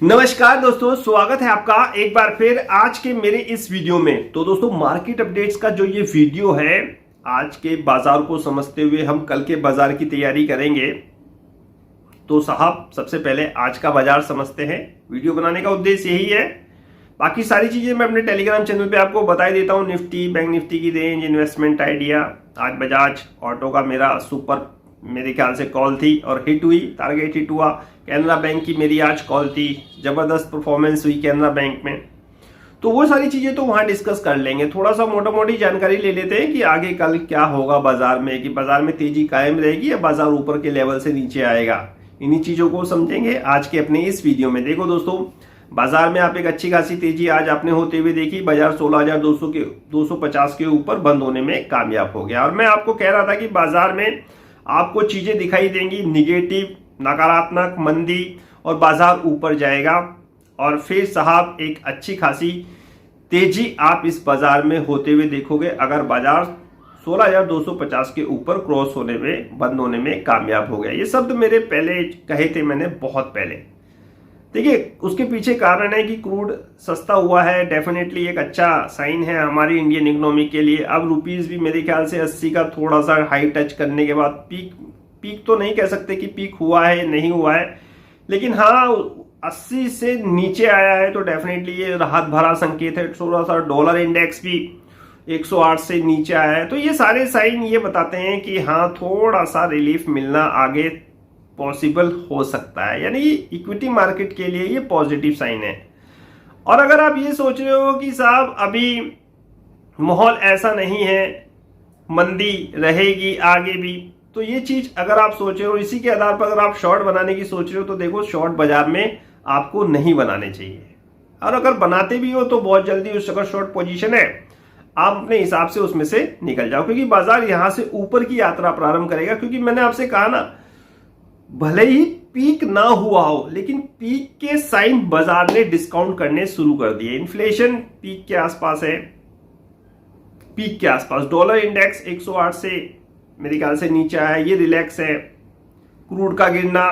नमस्कार दोस्तों, स्वागत है आपका एक बार फिर आज के मेरे इस वीडियो में। तो दोस्तों, मार्केट अपडेट्स का जो ये वीडियो है, आज के बाजार को समझते हुए हम कल के बाजार की तैयारी करेंगे। तो साहब, सबसे पहले आज का बाजार समझते हैं। वीडियो बनाने का उद्देश्य यही है। बाकी सारी चीजें मैं अपने टेलीग्राम चैनल पे आपको बता ही देता हूँ। निफ्टी, बैंक निफ्टी की रेंज, इन्वेस्टमेंट आइडिया। आज बजाज ऑटो का मेरा सुपर मेरे ख्याल से कॉल थी और हिट हुई, टारगेट हिट हुआ। कैनरा बैंक की मेरी आज कॉल थी, जबरदस्त परफॉर्मेंस हुई कैनरा बैंक में। तो वो सारी चीजें तो वहां डिस्कस कर लेंगे। थोड़ा सा मोटा मोटी जानकारी ले लेते हैं कि आगे कल क्या होगा बाजार में, कि बाजार में तेजी कायम रहेगी या बाजार ऊपर के लेवल से नीचे आएगा। इन्हीं चीजों को समझेंगे आज के अपने इस वीडियो में। देखो दोस्तों, बाजार में आप एक अच्छी खासी तेजी आज आपने होते हुए देखी। बाजार 16,250 के ऊपर बंद होने में कामयाब हो गया। और मैं आपको कह रहा था कि बाजार में आपको चीजें दिखाई देंगी, निगेटिव, नकारात्मक, मंदी, और बाजार ऊपर जाएगा। और फिर साहब एक अच्छी खासी तेजी आप इस बाजार में होते हुए देखोगे अगर बाजार 16,250 के ऊपर क्रॉस होने में, बंद होने में कामयाब हो गया। ये शब्द मेरे पहले कहे थे मैंने, बहुत पहले। देखिए, उसके पीछे कारण है कि क्रूड सस्ता हुआ है। डेफिनेटली एक अच्छा साइन है हमारी इंडियन इकोनॉमी के लिए। अब रुपीस भी मेरे ख्याल से 80 का थोड़ा सा हाई टच करने के बाद पीक तो नहीं कह सकते कि पीक हुआ है, नहीं हुआ है, लेकिन हाँ 80 से नीचे आया है। तो डेफिनेटली ये राहत भरा संकेत है। थोड़ा सा डॉलर इंडेक्स भी 108 से नीचे आया है। तो ये सारे साइन ये बताते हैं कि हाँ, थोड़ा सा रिलीफ मिलना आगे पॉसिबल हो सकता है। यानी इक्विटी मार्केट के लिए ये पॉजिटिव साइन है। और अगर आप ये सोच रहे हो कि साहब अभी माहौल ऐसा नहीं है, मंदी रहेगी आगे भी, तो ये चीज अगर आप सोच रहे हो, इसी के आधार पर अगर आप शॉर्ट बनाने की सोच रहे हो, तो देखो शॉर्ट बाजार में आपको नहीं बनाने चाहिए। और अगर बनाते भी हो तो बहुत जल्दी उस अगर शॉर्ट पोजीशन है, आप अपने हिसाब से उसमें से निकल जाओ, क्योंकि बाजार यहां से ऊपर की यात्रा प्रारंभ करेगा। क्योंकि मैंने आपसे कहा ना, भले ही पीक ना हुआ हो, लेकिन पीक के साइन बाजार ने डिस्काउंट करने शुरू कर दिए। इन्फ्लेशन पीक के आसपास है, पीक के आसपास। डॉलर इंडेक्स 108 से मेरे ख्याल से नीचे आया, ये रिलैक्स है। क्रूड का गिरना,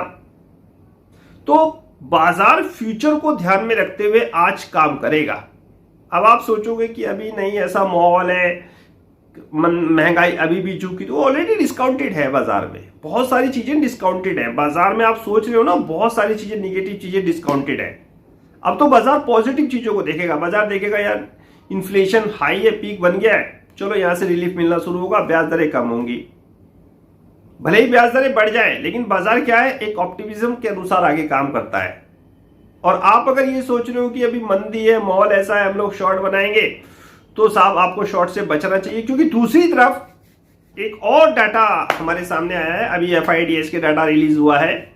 तो बाजार फ्यूचर को ध्यान में रखते हुए आज काम करेगा। अब आप सोचोगे कि अभी नहीं ऐसा माहौल है, महंगाई अभी भी झुकी, तो ऑलरेडी डिस्काउंटेड है बाजार में। बहुत सारी चीजें डिस्काउंटेड है बाजार में। आप सोच रहे हो ना, बहुत सारी चीजें, निगेटिव चीजें डिस्काउंटेड है। अब तो बाजार पॉजिटिव चीजों को देखेगा। बाजार देखेगा यार इन्फ्लेशन हाई है, पीक बन गया है, चलो यहां से रिलीफ मिलना शुरू होगा, ब्याज दरें कम होंगी। भले ही ब्याज दरें बढ़ जाए, लेकिन बाजार क्या है, एक ऑप्टिमिज्म के अनुसार आगे काम करता है। और आप अगर ये सोच रहे हो कि अभी मंदी है, माहौल ऐसा है, हम लोग शॉर्ट बनाएंगे, तो साहब आपको शॉर्ट से बचना चाहिए। क्योंकि दूसरी तरफ एक और डाटा हमारे सामने आया है, अभी FIDS के डाटा रिलीज हुआ है।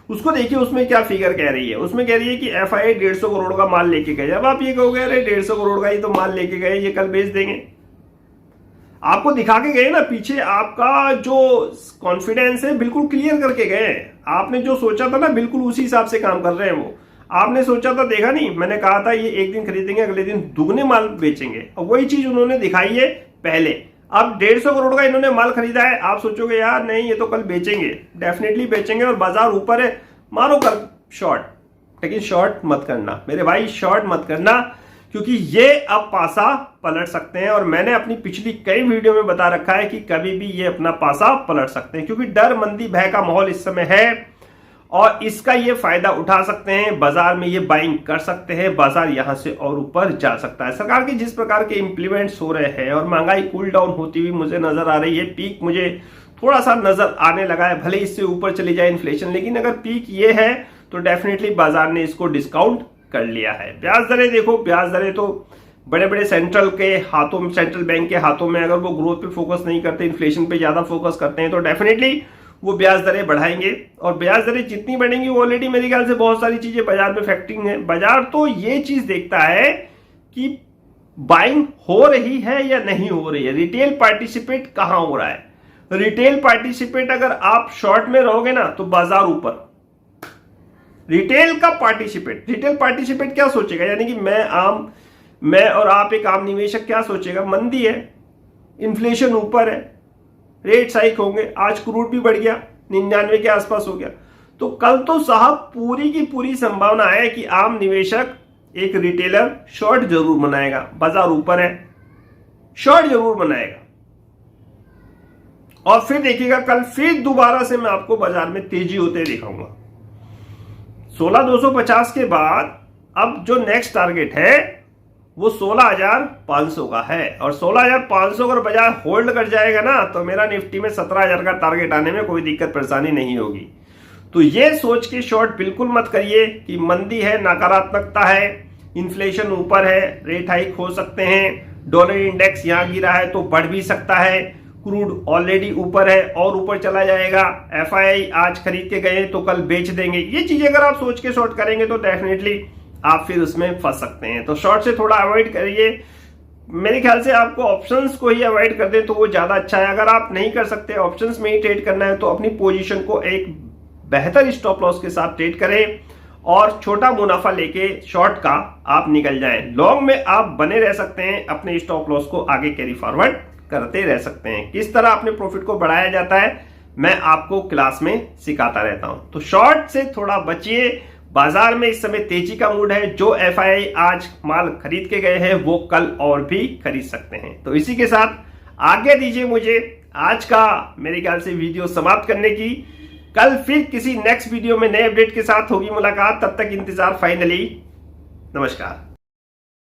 उसको देखिए, उसमें क्या फिगर कह रही है। उसमें कह रही है कि FII 150 करोड़ का माल लेके गए। अब आप ये कहोगे अरे 150 करोड़ का ही तो माल लेके गए, ये कल बेच देंगे। आपको दिखा के गए ना, पीछे आपका जो कॉन्फिडेंस है बिल्कुल क्लियर करके गए। आपने जो सोचा था ना, बिल्कुल उसी हिसाब से काम कर रहे हैं वो। आपने सोचा था, देखा नहीं, मैंने कहा था ये एक दिन खरीदेंगे, अगले दिन दुगने माल बेचेंगे, और वही चीज उन्होंने दिखाई है पहले। अब 150 करोड़ का इन्होंने माल खरीदा है। आप सोचोगे यार नहीं, ये तो कल बेचेंगे, डेफिनेटली बेचेंगे और बाजार ऊपर है, मारो कल शॉर्ट। लेकिन शॉर्ट मत करना मेरे भाई, शॉर्ट मत करना, क्योंकि ये अब पासा पलट सकते हैं। और मैंने अपनी पिछली कई वीडियो में बता रखा है कि कभी भी ये अपना पासा पलट सकते हैं, क्योंकि डर, मंदी, भय का माहौल इस समय है और इसका ये फायदा उठा सकते हैं। बाजार में ये बाइंग कर सकते हैं, बाजार यहां से और ऊपर जा सकता है। सरकार के जिस प्रकार के इंप्लीमेंट्स हो रहे हैं और महंगाई कूल डाउन होती हुई मुझे नजर आ रही है, पीक मुझे थोड़ा सा नजर आने लगा है। भले इससे ऊपर चली जाए इन्फ्लेशन, लेकिन अगर पीक ये है तो डेफिनेटली बाजार ने इसको डिस्काउंट कर लिया है। ब्याज दरें देखो, ब्याज दरें तो बड़े बड़े सेंट्रल के हाथों में, सेंट्रल बैंक के हाथों में, अगर वो ग्रोथ पे फोकस नहीं करते, इन्फ्लेशन पे ज्यादा फोकस करते हैं, तो डेफिनेटली वो ब्याज दरें बढ़ाएंगे। और ब्याज दरें जितनी बढ़ेंगी, वो ऑलरेडी मेरे ख्याल से बहुत सारी चीजें बाजार में फैक्टरिंग है। बाजार तो ये चीज देखता है कि बाइंग हो रही है या नहीं हो रही है, रिटेल पार्टिसिपेट कहां हो रहा है। रिटेल पार्टिसिपेट अगर आप शॉर्ट में रहोगे ना, तो बाजार ऊपर। रिटेल पार्टिसिपेट क्या सोचेगा, यानी कि मैं और आप एक आम निवेशक क्या सोचेगा, मंदी है, इन्फ्लेशन ऊपर है, रेट हाइक होंगे, आज क्रूड भी बढ़ गया, 99 के आसपास हो गया, तो कल तो साहब पूरी की पूरी संभावना है कि आम निवेशक एक रिटेलर शॉर्ट जरूर बनाएगा। बाजार ऊपर है, शॉर्ट जरूर बनाएगा। और फिर देखिएगा कल फिर दोबारा से मैं आपको बाजार में तेजी होते दिखाऊंगा। 16,250 के बाद अब जो नेक्स्ट टारगेट है वो 16,500 का है, और 16,500 अगर बाजार होल्ड कर जाएगा ना तो मेरा निफ्टी में 17,000 का टारगेट आने में कोई दिक्कत परेशानी नहीं होगी। तो ये सोच के शॉर्ट बिल्कुल मत करिए कि मंदी है, नकारात्मकता है, इन्फ्लेशन ऊपर है, रेट हाइक हो सकते हैं, डॉलर इंडेक्स यहां गिरा है तो बढ़ भी सकता है, क्रूड ऑलरेडी ऊपर है और ऊपर चला जाएगा, एफआईआई आज खरीद के गए तो कल बेच देंगे। ये चीजें अगर आप सोच के शॉर्ट करेंगे तो डेफिनेटली आप फिर उसमें फंस सकते हैं। तो शॉर्ट से थोड़ा अवॉइड करिए। मेरे ख्याल से आपको ऑप्शंस को ही अवॉइड कर दें तो वो ज्यादा अच्छा है। अगर आप नहीं कर सकते, ऑप्शंस में ही ट्रेड करना है, तो अपनी पोजीशन को एक बेहतर स्टॉप लॉस के साथ ट्रेड करें और छोटा मुनाफा लेके शॉर्ट का आप निकल जाएं। लॉन्ग में आप बने रह सकते हैं, अपने स्टॉप लॉस को आगे कैरी फॉरवर्ड करते रह सकते हैं। किस तरह अपने प्रॉफिट को बढ़ाया जाता है मैं आपको क्लास में सिखाता रहता हूं। तो शॉर्ट से थोड़ा बचिए। बाजार में इस समय तेजी का मूड है। जो एफआईआई आज माल खरीद के गए हैं वो कल और भी खरीद सकते हैं। तो इसी के साथ आगे दीजिए मुझे आज का मेरे ख्याल से वीडियो समाप्त करने की। कल फिर किसी नेक्स्ट वीडियो में नए अपडेट के साथ होगी मुलाकात। तब तक इंतजार। फाइनली नमस्कार।